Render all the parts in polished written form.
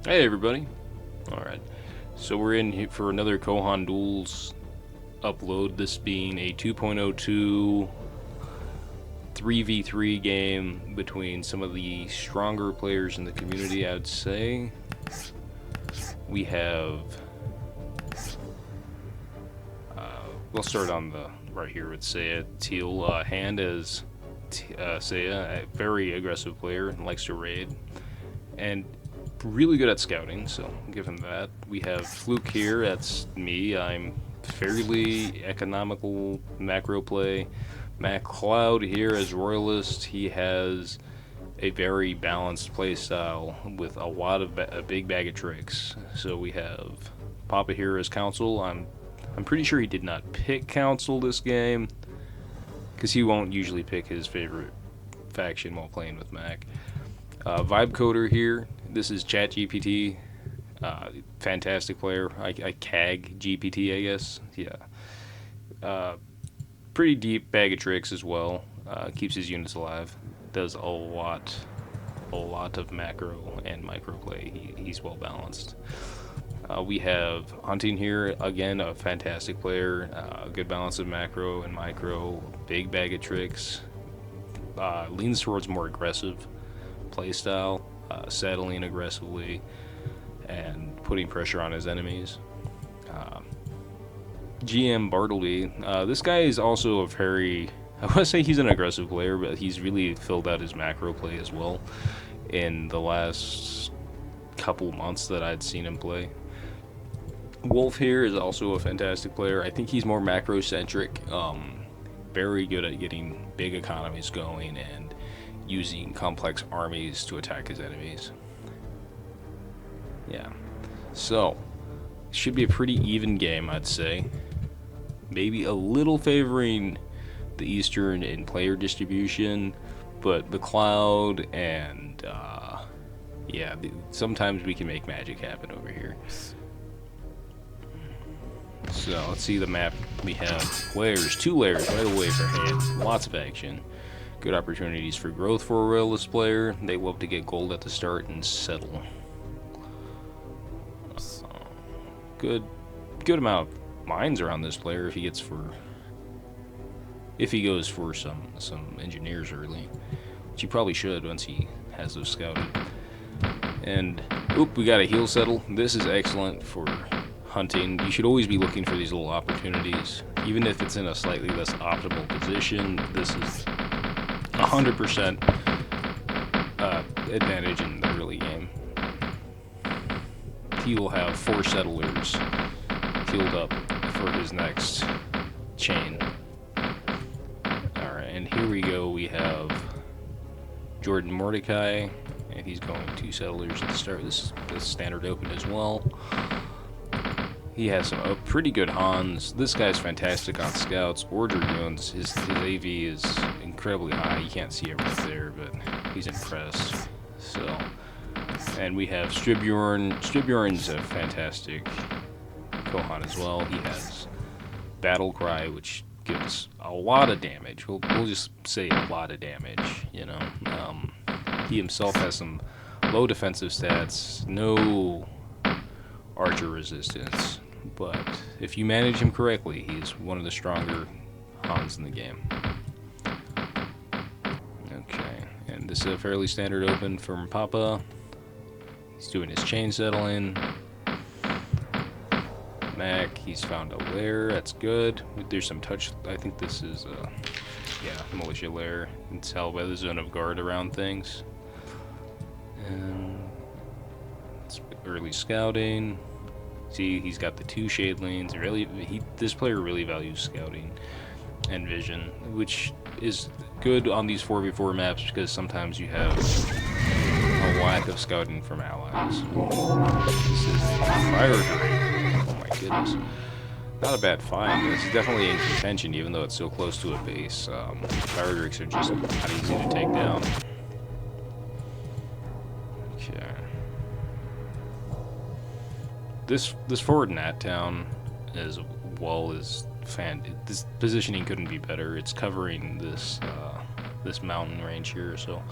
Hey everybody. Alright, so we're in here for another Kohan Duels upload, this being a 2.02 3v3 game between some of the stronger players in the community, I would say. We have... we'll start on the right here with Saya. Teal hand as Saya, a very aggressive player and likes to raid. And really good at scouting, so I'll give him that. We have Fluke here, that's me. I'm fairly economical macro play. Mac Cloud here as Royalist. He has a very balanced play style with a lot of a big bag of tricks. So we have Papa here as Council. I'm pretty sure he did not pick Council this game, because he won't usually pick his favorite faction while playing with Mac. Vibe Coder here. This is ChatGPT. Fantastic player. I CAG GPT, I guess. Yeah. Pretty deep bag of tricks as well. Keeps his units alive. Does a lot of macro and micro play. He's well balanced. We have Hunting here. Again, a fantastic player. Good balance of macro and micro. Big bag of tricks. Leans towards more aggressive playstyle, settling aggressively and putting pressure on his enemies. GM Bartleby, this guy is also a very, I want to say he's an aggressive player, but he's really filled out his macro play as well in the last couple months that I'd seen him play. Wolf here is also a fantastic player. I think he's more macro centric, very good at getting big economies going and using complex armies to attack his enemies. Yeah, so should be a pretty even game, I'd say. Maybe a little favoring the Eastern in player distribution, but the Cloud and yeah, sometimes we can make magic happen over here. So let's see the map. We have layers, 2 layers right away for hand. Lots of action. Good opportunities for growth for a Royalist player. They love to get gold at the start and settle. Good amount of mines around this player if he gets for, if he goes for some engineers early, which he probably should once he has those scouted. And oop, we got a heal settle. This is excellent for hunting. You should always be looking for these little opportunities, even if it's in a slightly less optimal position. This is 100% advantage in the early game. He will have 4 settlers healed up for his next chain. Alright, and here we go. We have Jordan Mordecai, and he's going 2 settlers at the start. This is standard open as well. He has some pretty good Hans. This guy's fantastic on scouts or dragoons. His AV is incredibly high. You can't see everything there, but he's impressed. So, and we have Stribjorn. Stribjorn's a fantastic Kohan as well. He has Battle Cry, which gives a lot of damage. We'll just say a lot of damage, you know. He himself has some low defensive stats, no archer resistance, but if you manage him correctly, he's one of the stronger Hans in the game. Okay, and this is a fairly standard open from Papa. He's doing his chain settling. Mac, he's found a lair, that's good. There's some touch, I think this is yeah, militia lair. You can tell by the zone of guard around things. And it's early scouting. See, he's got the 2 shade lanes. This player really values scouting and vision, which is good on these 4v4 maps because sometimes you have a lack of scouting from allies. This is a fire drain. Oh my goodness. Not a bad find. It's definitely in contention, even though it's so close to a base. Fire drakes are just not easy to take down. Okay. This forward Nat Town as well is this positioning couldn't be better. It's covering this this mountain range here, so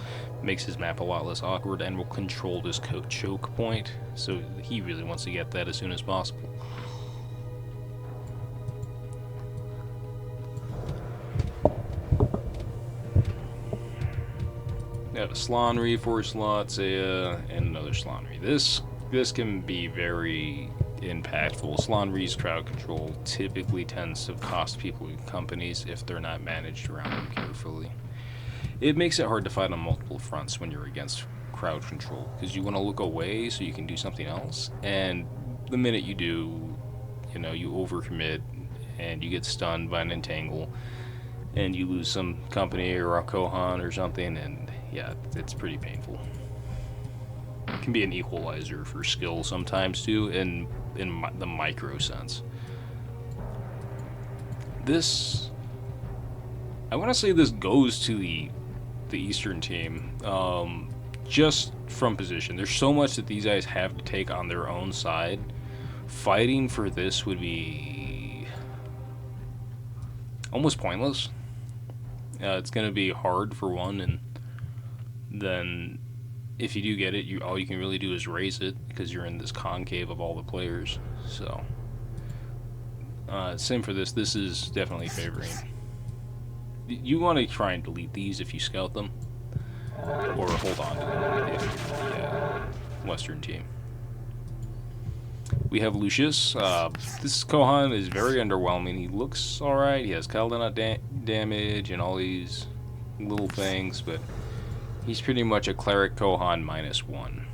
makes his map a lot less awkward and will control this choke point. So he really wants to get that as soon as possible. Got a Slanry, 4 slots, and another Slanry. This can be very impactful. Slanry's crowd control typically tends to cost people and companies if they're not managed around them carefully. It makes it hard to fight on multiple fronts when you're against crowd control, because you want to look away so you can do something else, and the minute you do, you know, you overcommit and you get stunned by an entangle and you lose some company or a Kohan or something, and yeah, it's pretty painful. It can be an equalizer for skill sometimes too, in the micro sense. This, I want to say this goes to the Eastern team, just from position. There's so much that these guys have to take on their own side. Fighting for this would be almost pointless. It's going to be hard for one, and then if you do get it, all you can really do is raise it because you're in this concave of all the players. So, same for this. This is definitely favoring. You want to try and delete these if you scout them, or hold on to them if you're the Western team. We have Lucius. This Kohan is very underwhelming. He looks alright. He has Caldonut damage and all these little things, but he's pretty much a Cleric Kohan -1.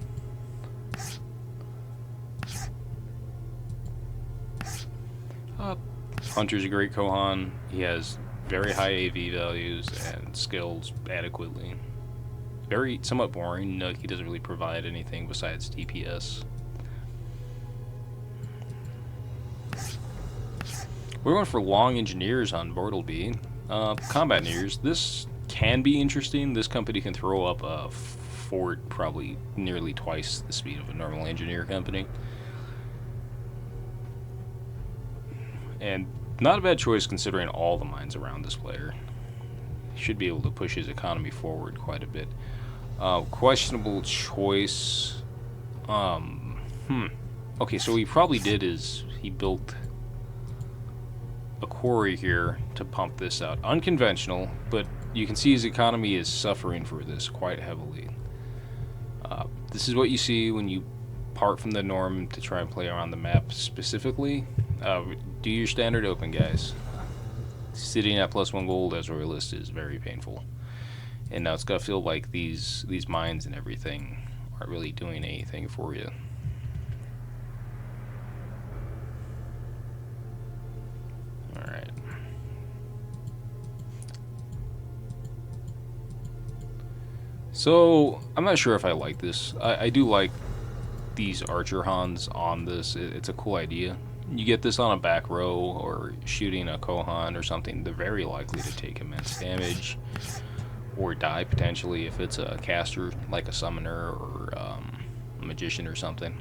Hunter's a great Kohan. He has very high AV values and scales adequately. Somewhat boring. No, he doesn't really provide anything besides DPS. We're going for long engineers on Bartleby. Combatneers. This can be interesting. This company can throw up a fort probably nearly twice the speed of a normal engineer company. And not a bad choice considering all the mines around this player. Should be able to push his economy forward quite a bit. Questionable choice. Okay, so what he probably did is he built a quarry here to pump this out. Unconventional, but you can see his economy is suffering for this quite heavily. This is what you see when you part from the norm to try and play around the map specifically. Do your standard open, guys. Sitting at +1 gold as royalist is very painful. And now it's got to feel like these mines and everything aren't really doing anything for you. Alright. So, I'm not sure if I like this. I do like these Archer Hans on this. It's a cool idea. You get this on a back row or shooting a Kohan or something, they're very likely to take immense damage or die potentially if it's a caster like a summoner or a magician or something.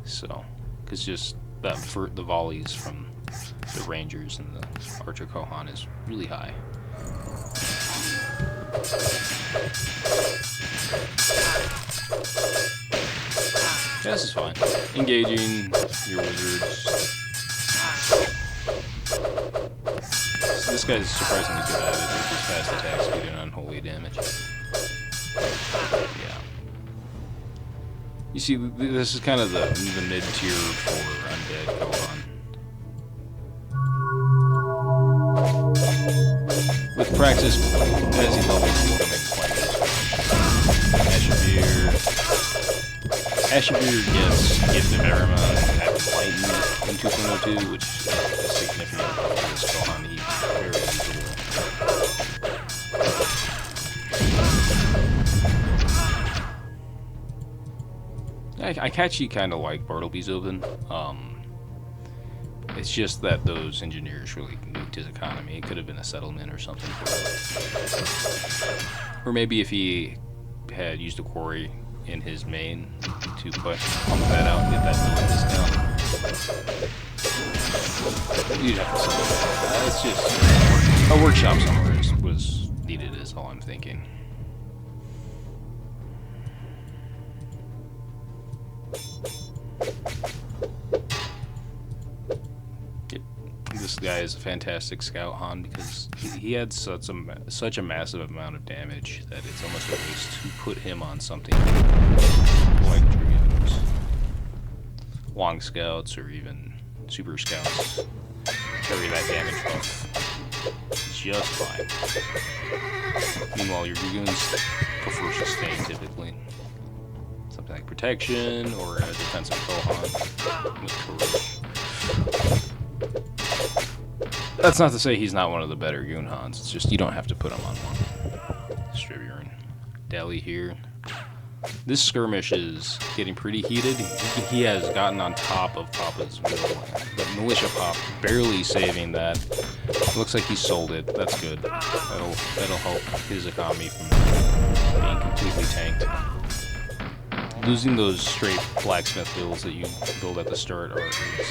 So, because just that for the volleys from the Rangers and the Archer Kohan is really high. Yeah, this is fine. Engaging your wizards. So this guy's surprisingly good at it with his fast attack speed and unholy damage. Yeah. You see, this is kind of the mid-tier for Undead Kohan. With practice, as he levels, he's becoming quite good. Ashavir gets Gift of Arima and Enlightened in 2.02, which is significant for this Kohan. He's very usable. I actually kind of like Bartleby's open. It's just that those engineers really nuked his economy. It could have been a settlement or something. Or maybe if he had used a quarry in his main to pump that out and get that discount. You'd have to sell it. It's just a workshop somewhere was needed as That's all I'm thinking. Yep. This guy is a fantastic scout, Han, because he had such a massive amount of damage that it's almost a waste to put him on something like Dragoons. Long scouts or even super scouts carry that damage buff just fine. Meanwhile, your Dragoons prefer sustain typically. Something like protection or a defensive Kohan with courage. That's not to say he's not one of the better Goon Hans. It's just you don't have to put him on one. Distributor and Deli here. This skirmish is getting pretty heated. He has gotten on top of Papa's will. The militia pop barely saving that. Looks like he sold it. That's good. That'll help his economy from being completely tanked. Losing those straight blacksmith builds that you build at the start is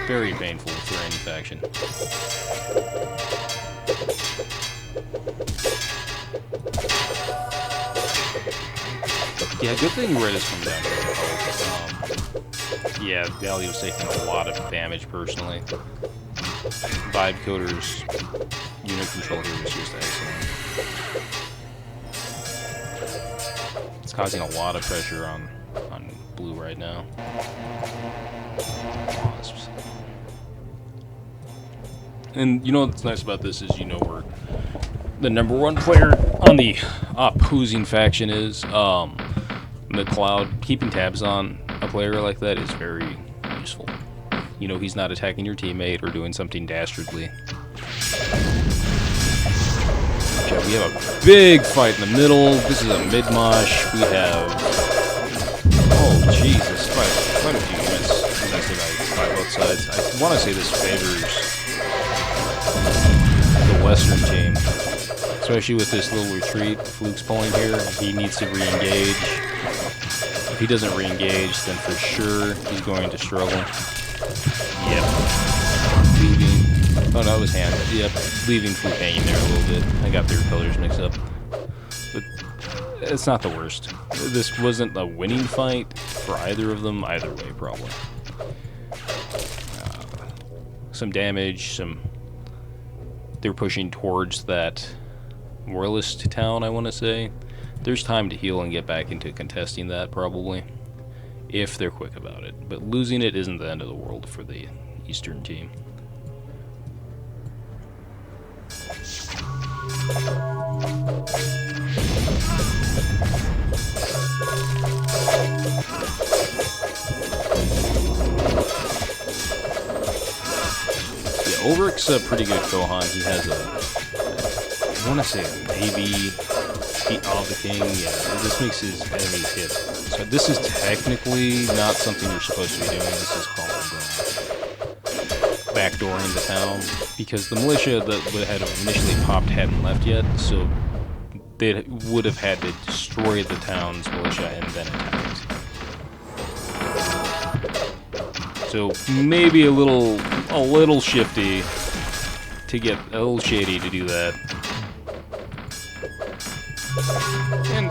very painful for any faction. Yeah, good thing Red has come down here. Yeah, Dali was taking a lot of damage personally. Vibe Coder's unit control here was just excellent. It's causing a lot of pressure on blue right now. And you know what's nice about this is we're the #1 player on the opposing faction is. The Cloud, keeping tabs on a player like that is very useful. He's not attacking your teammate or doing something dastardly. Okay, we have a big fight in the middle. This is a mid-mosh. We have... Oh, Jesus. Quite a few units invested by both sides. I want to say this favors the Western team. Especially with this little retreat Fluke's pulling here. He needs to re-engage. If he doesn't re-engage, then for sure he's going to struggle. Yep. Leaving. Oh no, it was hand. Yep. Leaving Fluke hanging there a little bit. I got their colors mixed up. But it's not the worst. This wasn't a winning fight for either of them, either way, probably. Some damage, they're pushing towards that Royalist town, I want to say. There's time to heal and get back into contesting that, probably, if they're quick about it. But losing it isn't the end of the world for the Eastern team. Yeah, Ulrich's a pretty good Kohan. He has I want to say maybe Feet of the King. Yeah, this makes his enemies hit. So this is technically not something you're supposed to be doing. This is called backdooring the town, because the militia that had initially popped hadn't left yet, so they would have had to destroy the town's militia and then attack it. So maybe a little shifty to get a little shady to do that. And,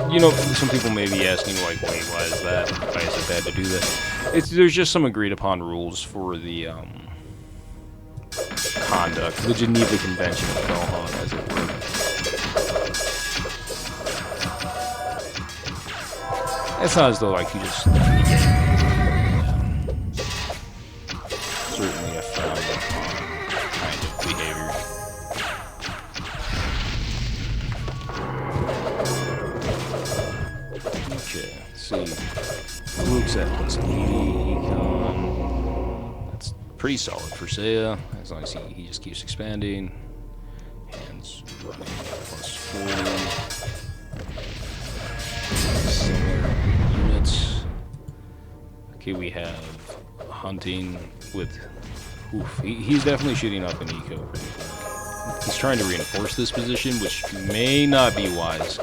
some people may be asking, like, wait, why is that? Why is it bad to do that? There's just some agreed upon rules for the, conduct, the Geneva Convention of Kohan, as it were. It's not as though, like, you just... Certainly a frowned upon kind of behavior. Okay, let's see. Fluke's at plus 80 econ. That's pretty solid for Seiya, as long as he just keeps expanding. Hands running plus 40. Similar units. Okay, we have hunting with... Oof, he's definitely shooting up in eco pretty quick. He's trying to reinforce this position, which may not be wise.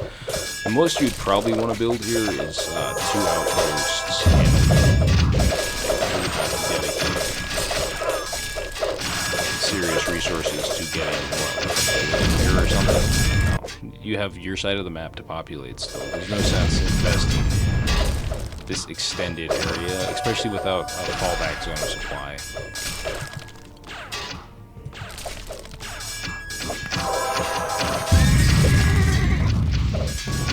The most you'd probably want to build here is 2 outposts and serious resources to get a mirror or something. No, you have your side of the map to populate still. There's no sense investing in this extended area, especially without a fallback zone of supply.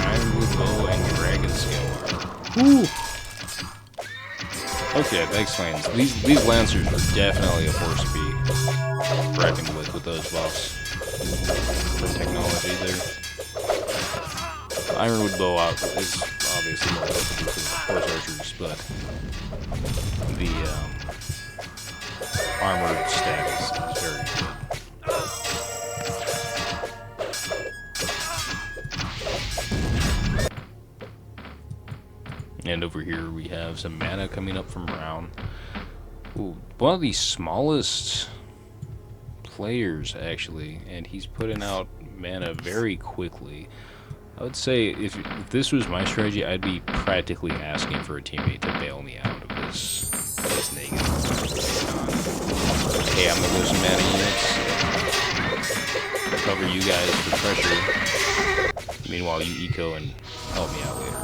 Ironwood bow and dragon scale. Woo! Okay, that explains. These lancers are definitely a force to be reckoned with those buffs. For technology there. The Ironwood bow out is obviously more difficult for the horse archers, but the armored status is very good. And over here we have some mana coming up from Brown. Ooh, one of the smallest players actually, and he's putting out mana very quickly. I would say if this was my strategy, I'd be practically asking for a teammate to bail me out of this negative. Okay, I'm gonna lose some mana units. Cover you guys for pressure. Meanwhile, you eco and help me out later.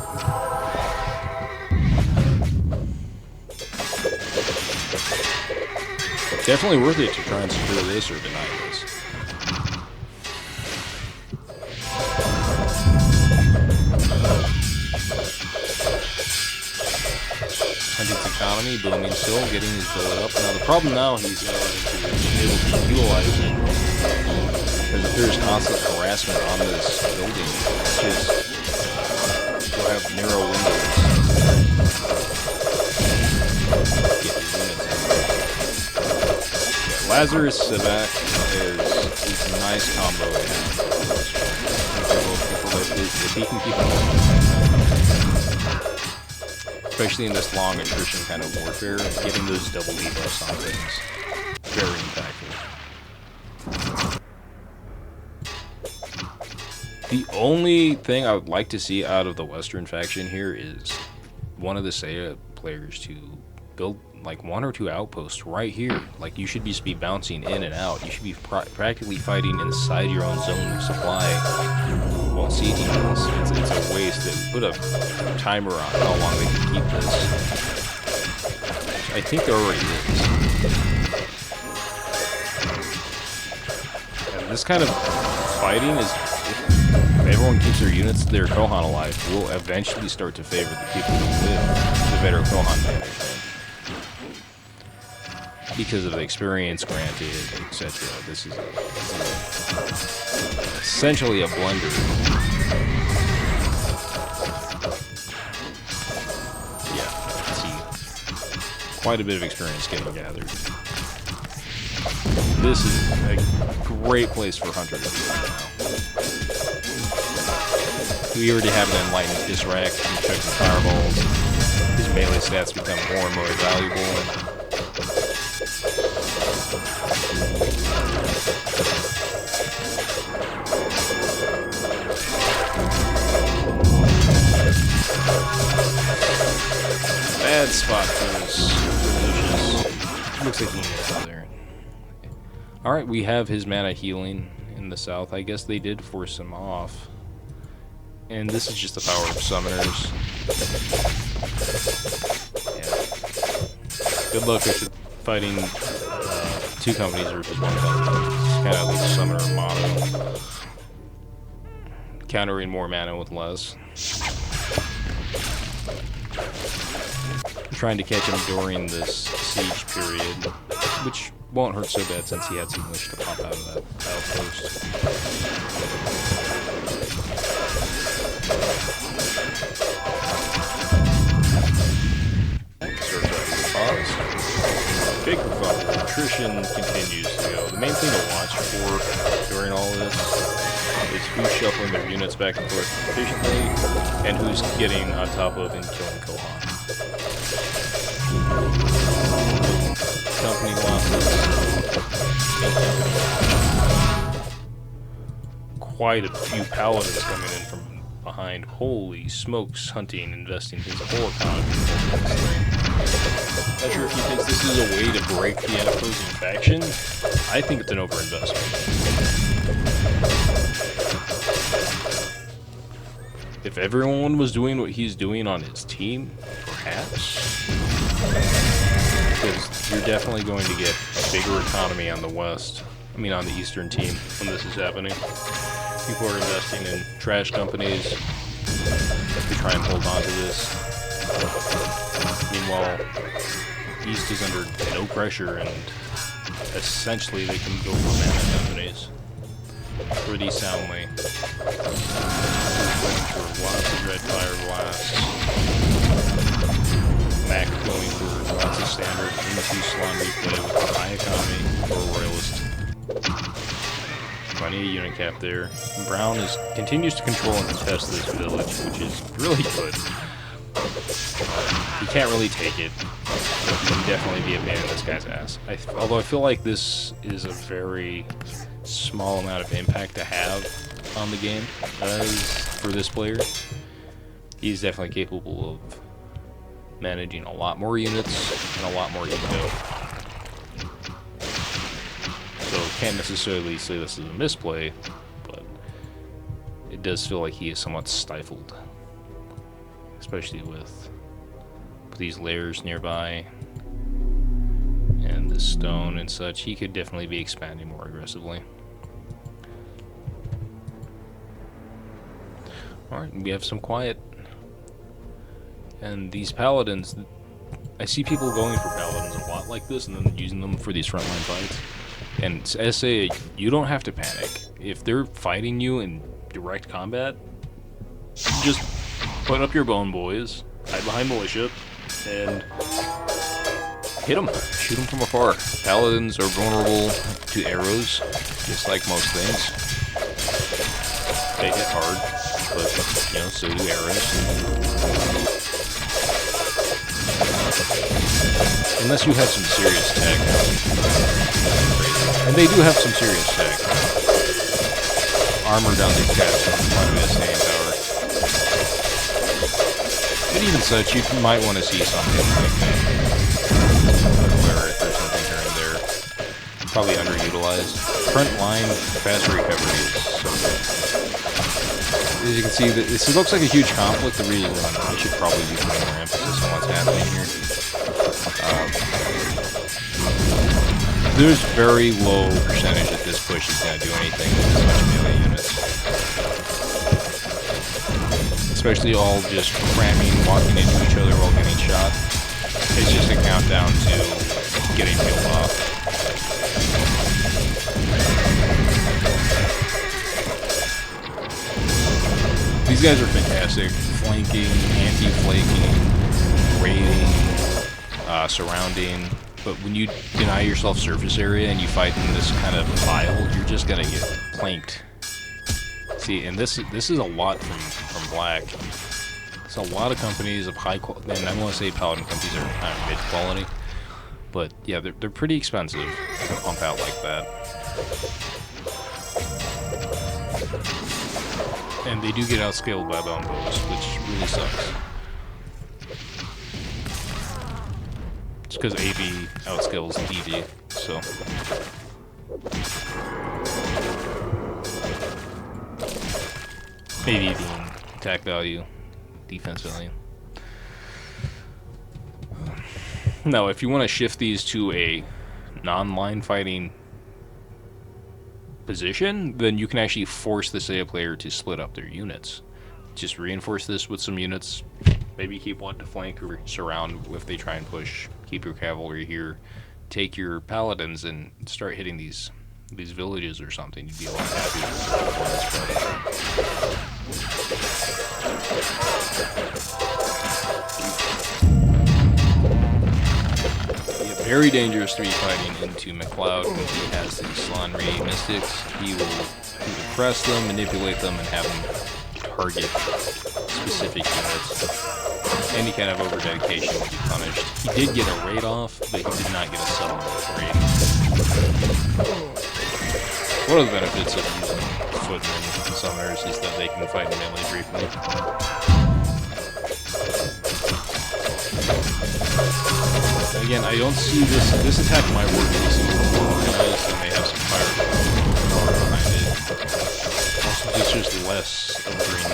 Definitely worth it to try and secure this or deny this. Hunting's economy booming still, getting his build up. Now the problem now he's able to utilize it because if there's constant harassment on this building, it's just you'll have narrow windows. Lazarus Sabat is a nice combo. If he can keep it, especially in this long attrition kind of warfare, getting those double debuffs on things very impactful. The only thing I would like to see out of the Western faction here is one of the Seiya players to build like 1 or 2 outposts right here. Like you should just be bouncing in and out. You should be practically fighting inside your own zone of supply while sieging this. It's a waste to put a timer on how long they can keep this. I think there already is. And this kind of fighting is, if everyone keeps their units, their Kohan alive, will eventually start to favor the people who live the better Kohan management. Because of the experience granted, etc. This is essentially a blender. Yeah, see quite a bit of experience getting gathered. This is a great place for Hunter to be now. We already have an enlightened Disrac, he's checking fireballs. His melee stats become more and more valuable. Bad spot for this. Looks like he gets out there. Alright, we have his mana healing in the south. I guess they did force him off. And this is just the power of summoners. Yeah. Good luck with fighting 2 companies versus 1 company. It's kind of like summoner motto. Countering more mana with less. Trying to catch him during this siege period, which won't hurt so bad since he had some wish to pop out of that outpost. Big fun. Attrition continues to go. The main thing to watch for during all this is who's shuffling their units back and forth efficiently, and who's getting on top of and killing Kohan. Company losses. Quite a few paladins coming in from behind. Holy smokes, Hunting investing his whole economy. Not sure if he thinks this is a way to break the opposing faction. I think it's an overinvestment. If everyone was doing what he's doing on his team, perhaps. Because you're definitely going to get a bigger economy on the West. I mean, on the Eastern team when this is happening. People are investing in trash companies to try and hold on to this. Meanwhile, East is under no pressure, and essentially they can go for mana companies pretty soundly. Going for lots of red fire blasts. Mac going for lots of standard into Salon replay with a high economy for Royalist. Plenty of unit cap there. Brown continues to control and contest this village, which is really good. He can't really take it. But he can definitely be a pain in this guy's ass. Although I feel like this is a very small amount of impact to have on the game for this player. He's definitely capable of managing a lot more units and a lot more ego. So can't necessarily say this is a misplay, but it does feel like he is somewhat stifled, especially with these layers nearby and the stone and such. He could definitely be expanding more aggressively. Alright, we have some quiet. And these paladins, I see people going for paladins a lot like this and then using them for these frontline fights. And SA, you don't have to panic. If they're fighting you in direct combat, just put up your bone boys, hide behind militia, and hit them. Shoot them from afar. Paladins are vulnerable to arrows, just like most things. They hit hard, but, you know, so do arrows. Unless you have some serious tech. And they do have some serious tech. Armor down these cats with quite a bit of staying power. But even such, you might want to see something like Cleric or something here and there. Probably underutilized. Front line fast recovery is so good. As you can see, this looks like a huge conflict. The reason I should probably be putting more emphasis on what's happening here. There's very low percentage that this push is going to do anything with this much melee units. Especially all just cramming, walking into each other while getting shot. It's just a countdown to getting killed off. These guys are fantastic. Flanking, anti-flanking, raiding, surrounding. But when you deny yourself surface area and you fight in this kind of pile, you're just gonna get planked. See, and this is a lot from Black. It's a lot of companies of high quality, and I want to say Paladin companies are kind of mid quality, but yeah, they're pretty expensive to pump out like that. And they do get outscaled by bombos, which really sucks. It's because AV outskills DD, so. AV being attack value, defense value. Now, if you want to shift these to a non-line fighting position, then you can actually force the Seiya player to split up their units. Just reinforce this with some units. Maybe keep one to flank or surround if they try and push. Keep your cavalry here. Take your paladins and start hitting these villages or something. You'd be a lot happier with the performance. Yeah, very dangerous 3 fighting into McLeod when he has the Slanri Mystics. He will press them, manipulate them, and have them target specific units. Any kind of overdedication will be punished. He did get a raid off, but he did not get a settlement raid. One of the benefits of using footmen and summoners is that they can fight in melee briefly. Again, I don't see this attack might work to be more organized and may have some firepower behind it. Also, there's just less of green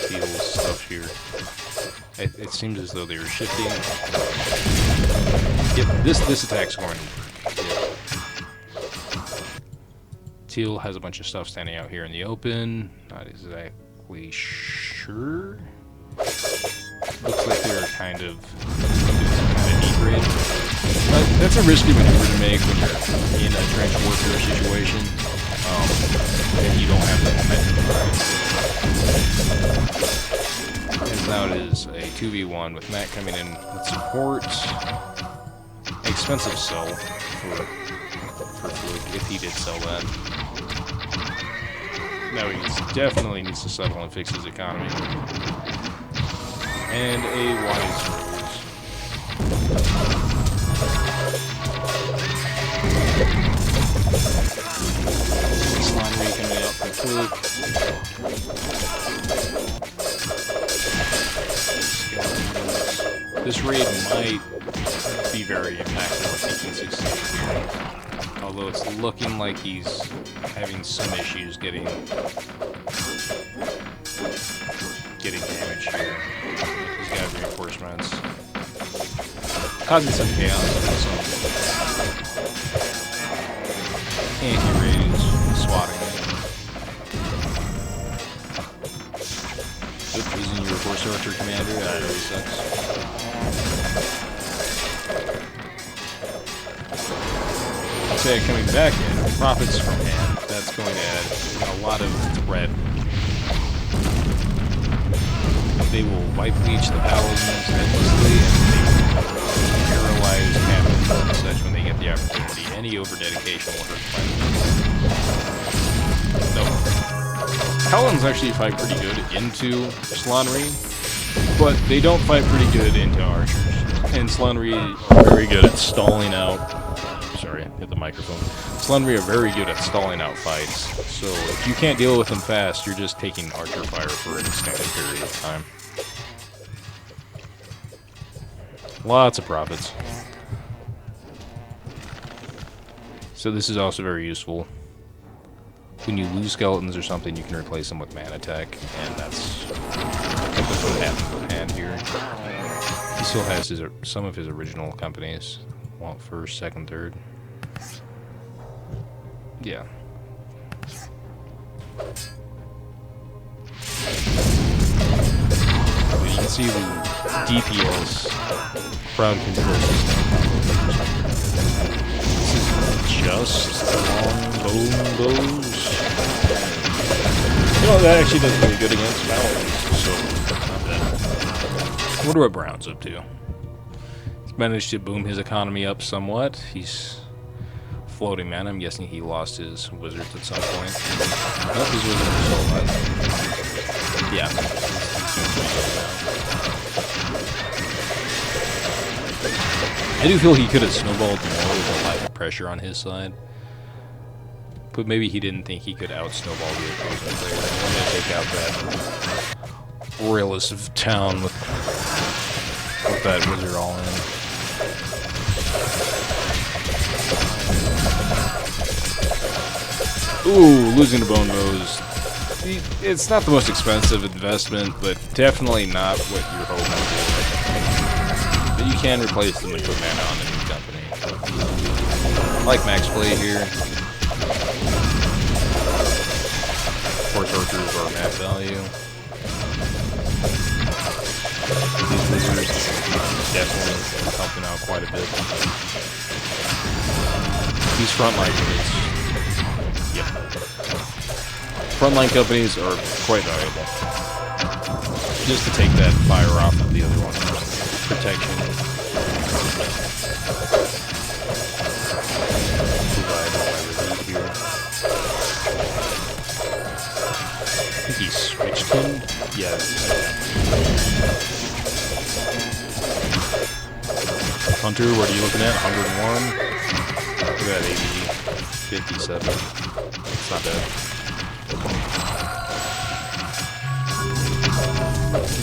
Teal's stuff here. It seems as though they were shifting. Yep, this attack's going. Yep. Teal has a bunch of stuff standing out here in the open. Not exactly sure. Looks like they're kind of deep raid. That's a risky maneuver to make when you're in a trench warfare situation. And you don't have the momentum. As now it is a 2v1 with Matt coming in with support. Expensive sell for Fluke if he did sell that. Now he definitely needs to settle and fix his economy. And a wise rose. Slime coming out from Fluke. This raid might be very impactful if he can succeed here. Although it's looking like he's having some issues getting damage here. He's got reinforcements. Causing some chaos and some anti-raids, swatting it. Oop, using your force archer commander, that really sucks. Okay, coming back in, profits from hand. That's going to add a lot of threat. They will wipe leech the paladins endlessly, and they paralyze cannons and such when they get the opportunity. Any overdedication will hurt fighting. No. Paladins actually fight pretty good into Slanri, but they don't fight pretty good into archers. And Slanri are very good at stalling out. Sorry, hit the microphone. Slanri are very good at stalling out fights, so if you can't deal with them fast, you're just taking archer fire for an extended period of time. Lots of profits. So this is also very useful. When you lose skeletons or something, you can replace them with man attack, and that's what happened with hand here. He still has some of his original companies. Want first, second, third. Yeah. But you can see the DPS crowd control system. This is just long bows. You know, that actually does really good against Paladins, so not bad. I wonder what Brown's up to. He's managed to boom his economy up somewhat. He's floating man. I'm guessing he lost his wizards at some point. Nope, his wizards are still alive. Yeah. I do feel he could have snowballed more with a lack of pressure on his side. But maybe he didn't think he could out-snowball the opposing player. I wanted to take out that Royalist of town with that wizard all in. Ooh, losing to bone bows. It's not the most expensive investment, but definitely not what you're hoping for. But you can replace them and put mana on the new company. I like max play here. Force archers are mad value. These wizards definitely helping out quite a bit. These frontline units. Yep. Frontline companies are quite valuable. Just to take that fire off of the other one. Protection. I think he switched him? Yeah. Hunter, what are you looking at? 101? Look at that AV. 57. It's not bad.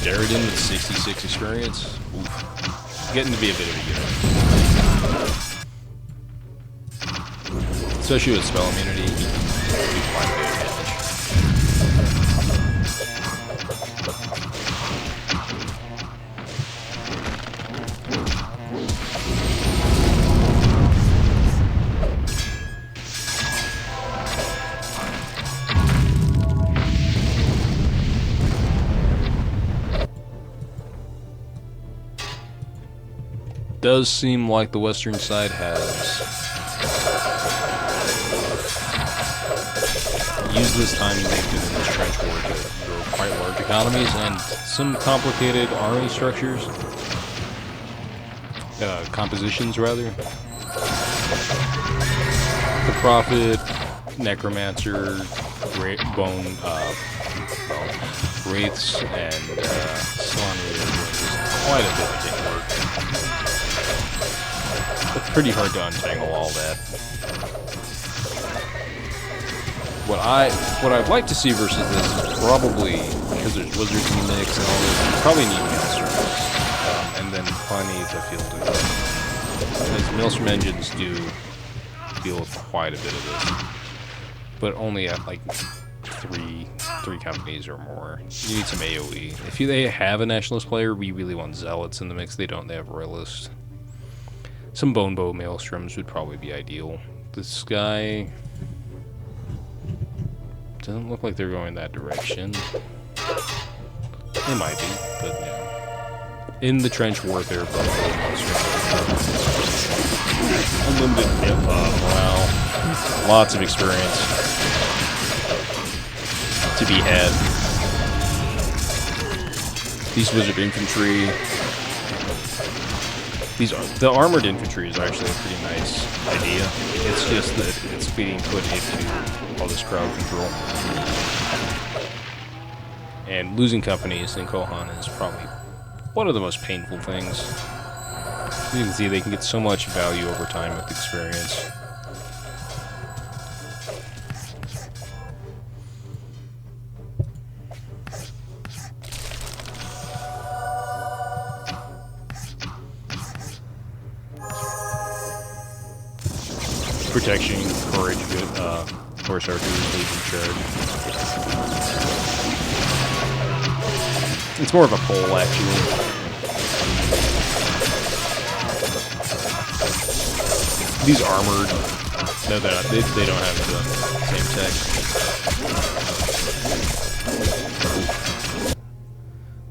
Darradin with 66 experience. Oof. Getting to be a bit of a unit. Especially with spell immunity, he can do quite a bit of damage. does seem like the western side has used this time they've been in this trench war to grow quite large economies and some complicated army structures. Compositions, rather. The Prophet, Necromancer, Bone, Wraiths, and Slaughter are doing just quite a bit of teamwork. It's pretty hard to untangle all that. What I'd like to see versus this is probably, because there's wizards in the mix and all this, you probably need Maelstrom. And then plenty to field it. Because Maelstrom engines do deal with quite a bit of this. But only at like three companies or more. You need some AoE. If they have a nationalist player, we really want zealots in the mix. They don't. They have royalists. Some bone bow maelstroms would probably be ideal. This guy doesn't look like they're going that direction. They might be, but yeah. In the trench warfare, unlimited morale, lots of experience to be had. These wizard infantry, the armored infantry is actually a pretty nice idea. It's just that it's being put into all this crowd control. And losing companies in Kohan is probably one of the most painful things. You can see they can get so much value over time with experience. Protection, courage, good, horse archers, legion charge. It's more of a pull, actually. These armored, no, they don't have the same tech.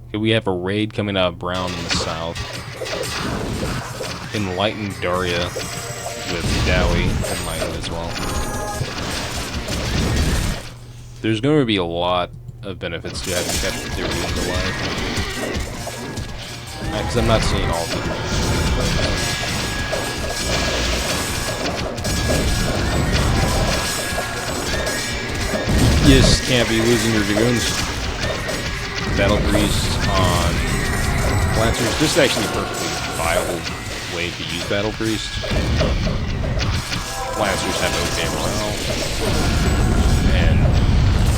Okay, we have a raid coming out of Brown in the south. Enlightened Daria with Dowie Enlightened as well. There's going to be a lot of benefits to having kept their wounds alive. Because I'm not seeing all of them. You just can't be losing your dragoons. Battle Priest on Lancers. This is actually a perfectly viable way to use Battle Priest. Lancers have okay morale. And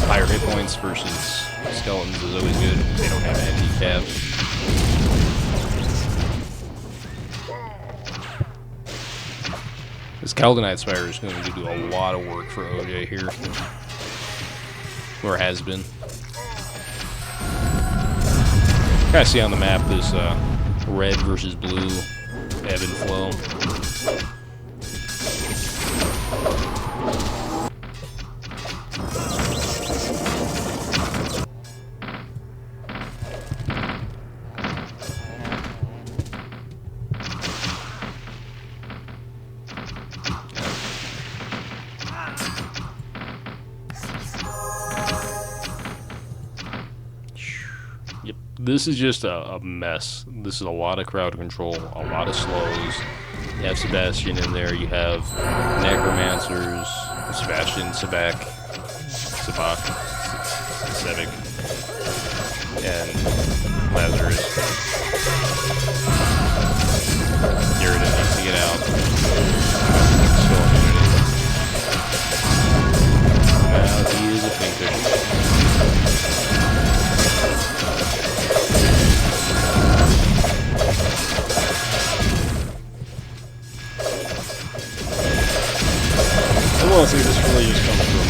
higher hit points versus skeletons is always good. They don't have anti-cav. This Kaldonite Spire is going to do a lot of work for OJ here. Or has been. Kind of see on the map this red versus blue ebb and flow. Yep, this is just a mess. This is a lot of crowd control, a lot of slows. You have Sebastian in there, you have Necromancers, Sebastian, Sabak, and Lazarus. Garrett needs to get out. Still immunity. Now he is a pincushion. I will say this really just comes from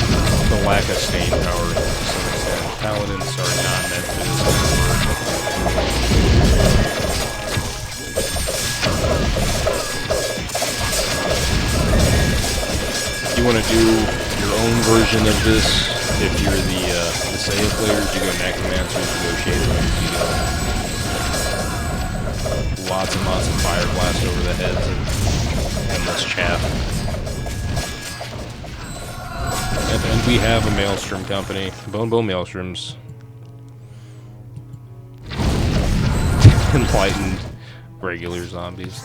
the lack of staying power to some extent. Paladins are not meant to do this work. You want to do your own version of this. If you're the Saiya players, you go Necromancers, you go Shadowlands, you go lots and lots of fire blast over the heads and endless chaff. And we have a Maelstrom company. Bone Maelstroms. Enlightened regular zombies.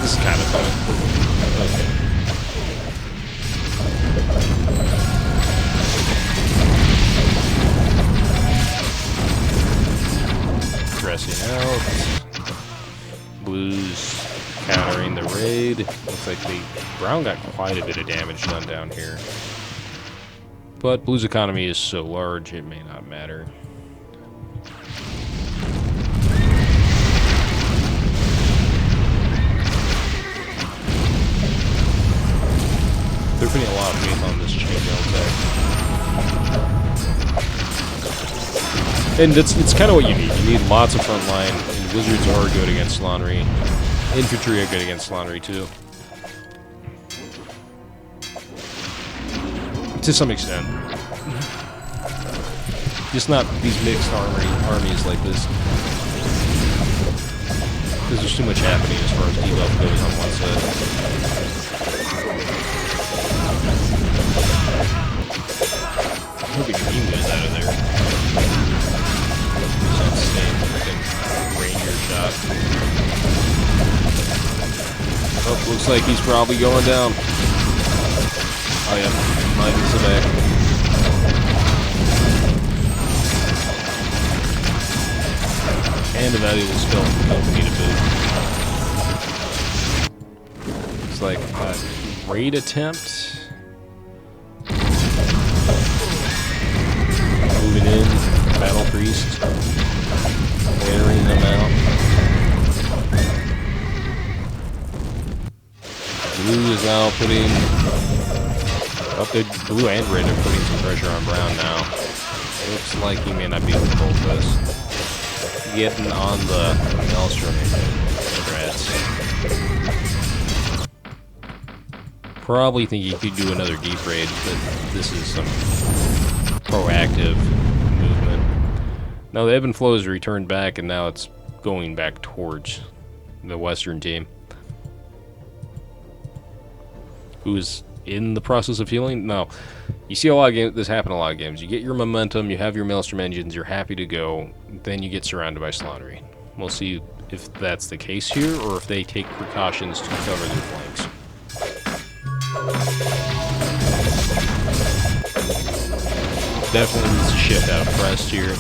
This is kind of fun. Okay. Pressing out. Blues countering the raid. Looks like the Brown got quite a bit of damage done down here. But Blue's economy is so large, it may not matter. They're putting a lot of faith on this chainmail tech. And it's kind of what you need. You need lots of front line, and Wizards are good against Slannery. Infantry are good against Slannery too. To some extent. Just not these mixed armies like this. Because there's too much happening as far as debuff goes on one side. I hope Beam goes out of there. Sounds insane. Freaking ranger shot. Oh, looks like he's probably going down. Oh yeah, mine is the back. And a valuable skill. Don't need a boot. It's like a raid attempt. Moving in, Battle Priest, wearing them out. Blue is now putting, Blue and Red are putting some pressure on Brown now. Looks like he may not be able to hold this. Getting on the Maelstrom threats. Probably think he could do another deep raid, but this is some proactive movement. Now the ebb and flow has returned back, and now it's going back towards the Western team, who is in the process of healing. Now, you see a lot of games. This happen in a lot of games. You get your momentum, you have your Maelstrom engines, you're happy to go. Then you get surrounded by Slannery. We'll see if that's the case here, or if they take precautions to cover their flanks. Definitely needs to shift out of Prest here.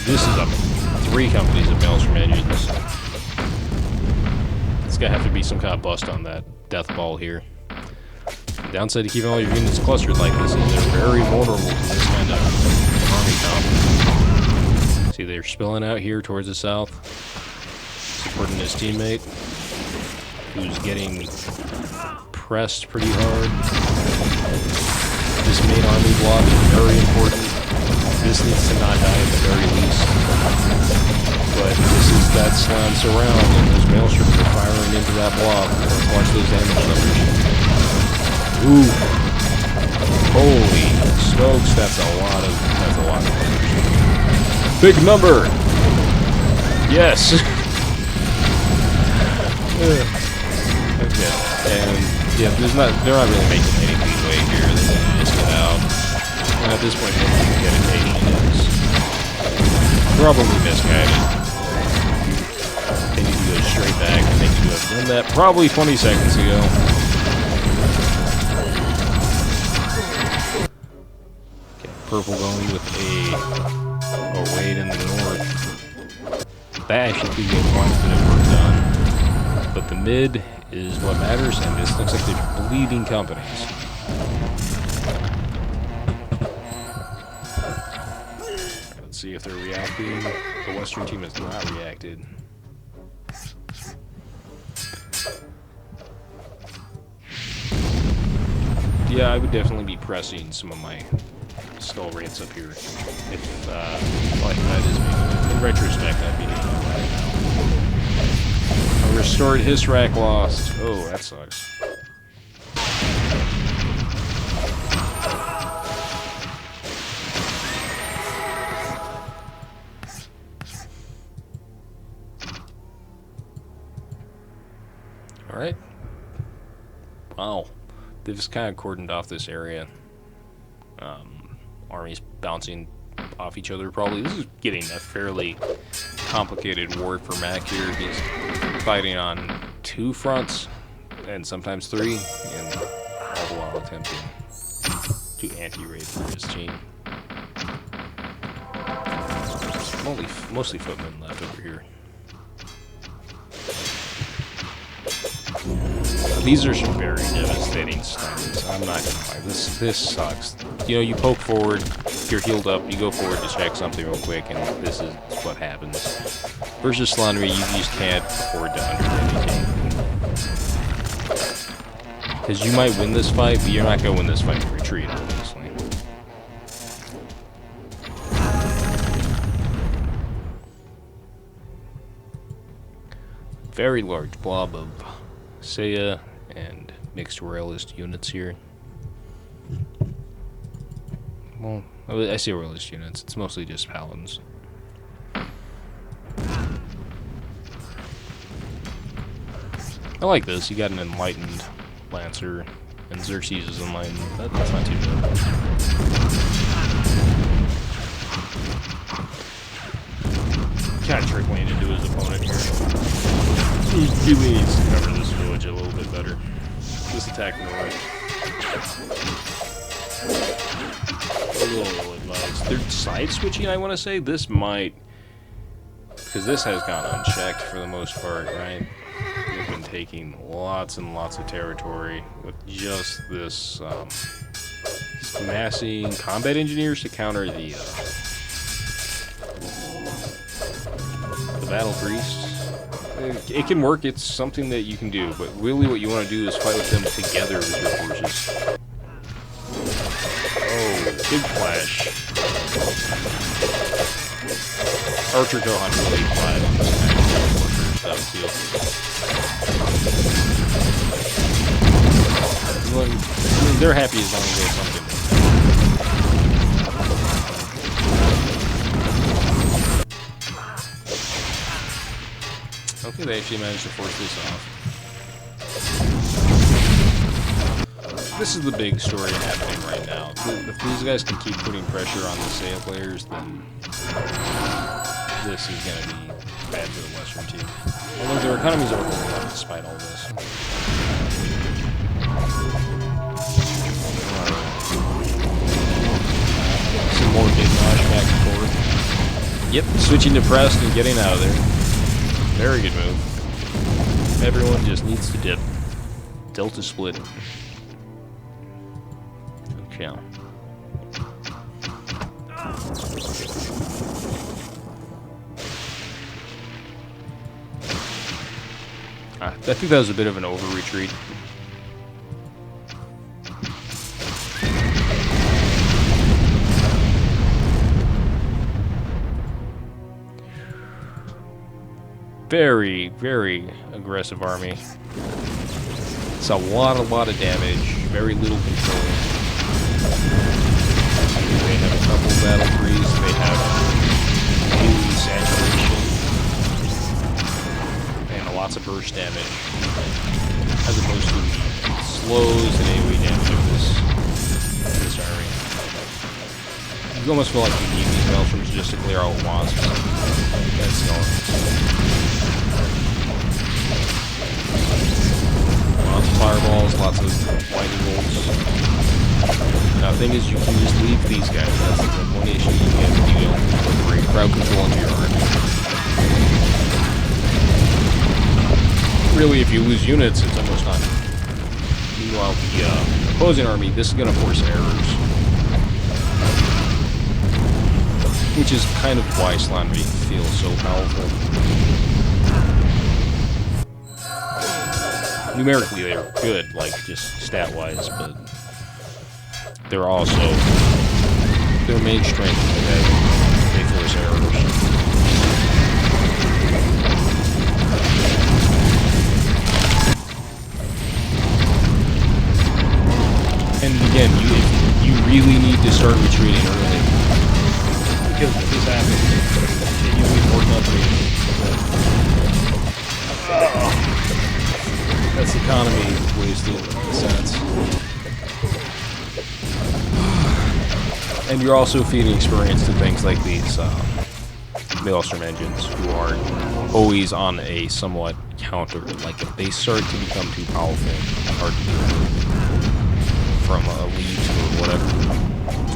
This is a 3 companies of Maelstrom engines. It's gonna have to be some kind of bust on that death ball here. The downside to keeping all your units clustered like this is they're very vulnerable to this kind of army comp. See, they're spilling out here towards the south, supporting his teammate, who's getting pressed pretty hard. This main army block is very important. This needs to not die at the very least. But this is that slam surround, and those Maelstroms are firing into that block. Let's watch those damage numbers. Ooh. Holy smokes, that's a lot of numbers. Big number! Yes! Okay, and yeah, they're not really making any leeway here. They're gonna just get out. And at this point, dedication is probably misguided. They need to go straight back. I think you have done that probably 20 seconds ago. Okay, purple going with a raid in the north. That actually could get quite a bit of work done. But the mid is what matters, and this looks like they're bleeding companies. Let's see if they're reacting. The Western team has not reacted. Yeah, I would definitely be pressing some of my skull rates up here. If like that is me. In retrospect, I'd be doing that right now. A restored his rack lost. Oh, that sucks. Alright. Wow. They've just kind of cordoned off this area. Armies bouncing off each other probably. This is getting a fairly complicated war for Mac here. He's fighting on 2 fronts, and sometimes 3, and all the while attempting to anti-raid for his team. Mostly footmen left over here. These are some very devastating stuns. I'm not gonna lie. This sucks. You know, you poke forward, you're healed up, you go forward to check something real quick, and this is what happens. Versus Slandery, you just can't afford to undertake anything. Because you might win this fight, but you're not gonna win this fight with retreat, obviously. Very large blob of Seiya and mixed royalist units here. Well, I say royalist units, it's mostly just paladins. I like this, you got an enlightened lancer, and Xerxes is enlightened. That's not too bad. Kind of trick lane into his opponent here. He really needs to cover this village a little bit better. Just attack north. A little advice. They're side switching, I want to say. This might, because this has gone unchecked for the most part, right? They've been taking lots and lots of territory with just this. He's amassing combat engineers to counter the battle priests. It can work, it's something that you can do, but really what you want to do is fight with them together with your forces. Oh, big flash. Archer Kohan really flat on this stuff too. They're happy as long as they have something. Okay, they actually managed to force this off. This is the big story happening right now. If these guys can keep putting pressure on the Seiya players, then this is going to be bad for the Western team. Although their economies are holding up despite all this. Some more big nosh back and forth. Yep, switching to pressed and getting out of there. Very good move. Everyone just needs to dip. Delta split. Okay. I think that was a bit of an over retreat. Very, very aggressive army. It's a lot of damage, very little control. They have a couple battle priests, they have huge saturation, and lots of burst damage, as opposed to slows and AoE damage of this army. You almost feel like you need these Maelstroms just to clear out wasps. That's not. Lots of fireballs, lots of lightning bolts. Now the thing is, you can just leave these guys. That's the one issue you get if you don't incorporate crowd control into your army. Really, if you lose units, it's almost not. Meanwhile, the opposing army, this is going to force errors. Which is kind of why Slandery feels so powerful. Numerically, they're good, like, just stat-wise, but they're also, their main strength is that they force errors. And again, you really need to start retreating early. Because if this happens, it usually more company. That's you're also feeding experience to things like these Maelstrom engines, who are always on a somewhat counter. Like, if they start to become too powerful, hard to do from a lead or whatever,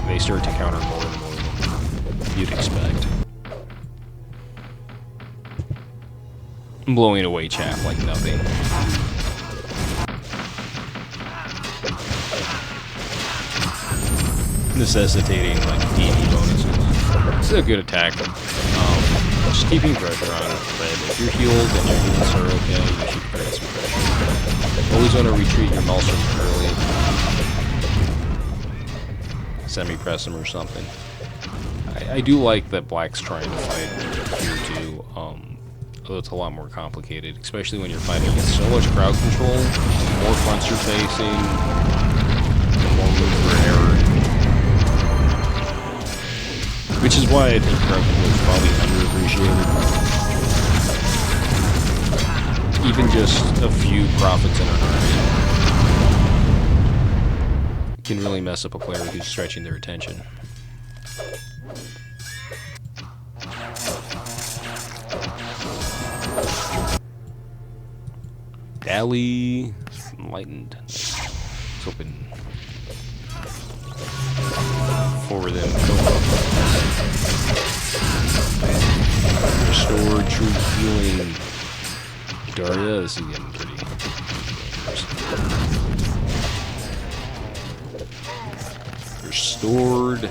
they start to counter more and more than you'd expect. Blowing away chaff like nothing. Necessitating like DD bonuses. It's a good attack. Just keeping pressure on red. If you're healed and your heals are okay, you should put some pressure. Always want to retreat your Maelstrom early. Semi-press them or something. I do like that Black's trying to fight here too. Although it's a lot more complicated, especially when you're fighting against so much crowd control, more fronts you're facing, more room for error. Which is why I think crowd control is probably underappreciated. Even just a few profits in an army can really mess up a player who's stretching their attention. Dally, enlightened. Let's open for them. Restore true healing. Daria, this is getting pretty. Restored.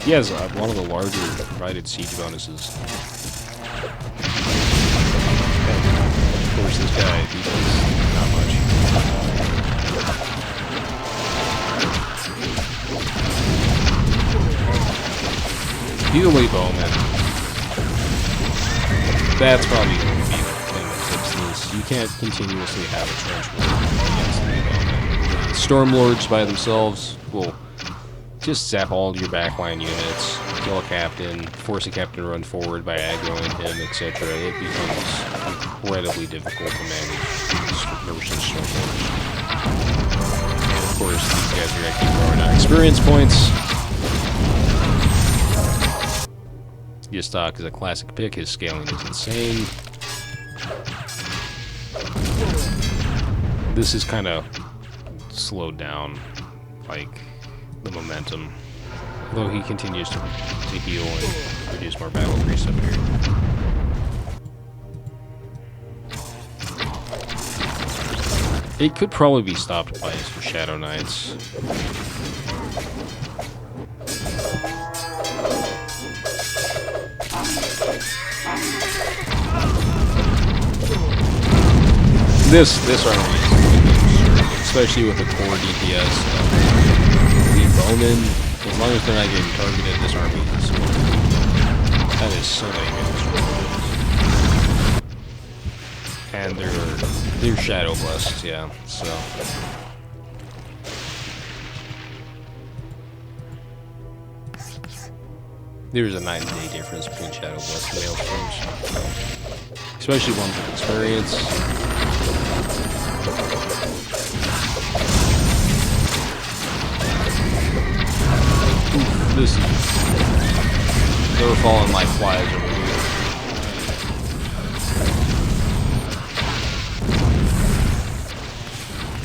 He has one of the larger provided siege bonuses. Of course, this guy, he does not much. He's a late bowman. That's probably going to be the thing that fixes this. You can't continuously have a trench war against late bowmen. Stormlords by themselves will just zap all your backline units, kill a captain, force a captain to run forward by aggroing him, etc. It becomes incredibly difficult to manage versus Stormlords. And of course, these guys are going to keep throwing out experience points. Stock is a classic pick. His scaling is insane. This is kind of slowed down, like, the momentum. Though he continues to heal and produce more battle grease up here. It could probably be stopped by his Shadow Knights. This army is absurd, especially with the core DPS. The bowmen, as long as they're not getting targeted, this army is that is so many good. And they're shadow blessed, yeah. So there's a night and day difference between shadow blessed and Maelstroms, especially ones with experience. This is... they were falling like flies over here.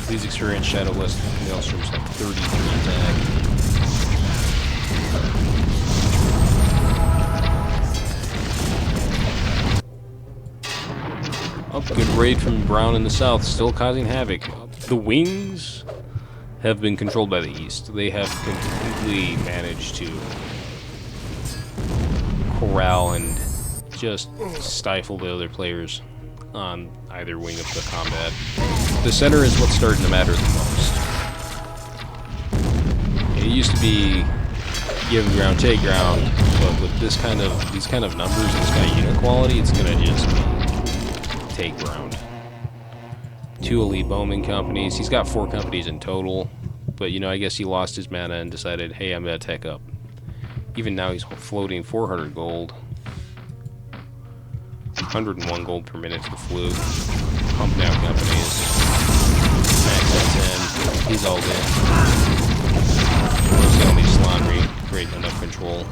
These experienced Shadowless Maelstroms have 33 attack. Oh, good raid from Brown in the south, still causing havoc. The wings have been controlled by the east. They have completely managed to corral and just stifle the other players on either wing of the combat. The center is what's starting to matter the most. It used to be give ground, take ground, but with these kind of numbers, this kind of unit quality, it's gonna just be take ground. 2 elite bowman companies. He's got 4 companies in total, but you know, I guess he lost his mana and decided, hey, I'm gonna tech up. Even now he's floating 400 gold. 101 gold per minute for Fluke. Pump down companies. Max at 10. He's all in. mostly on these Slandry. Great enough control.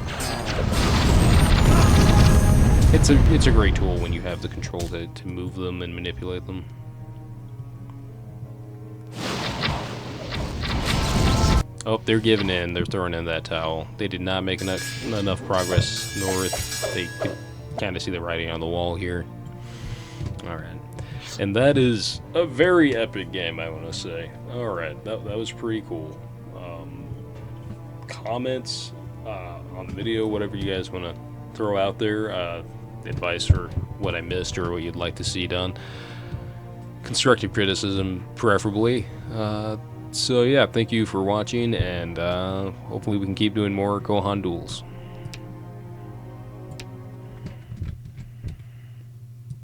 It's a great tool when you have the control to move them and manipulate them. Oh, they're giving in. They're throwing in that towel. They did not make enough progress north. They could kind of see the writing on the wall here. Alright. And that is a very epic game, I want to say. Alright, that was pretty cool. Comments on the video, whatever you guys want to throw out there. Advice or what I missed or what you'd like to see done. Constructive criticism, preferably. So yeah, thank you for watching, and hopefully we can keep doing more Kohan Duels.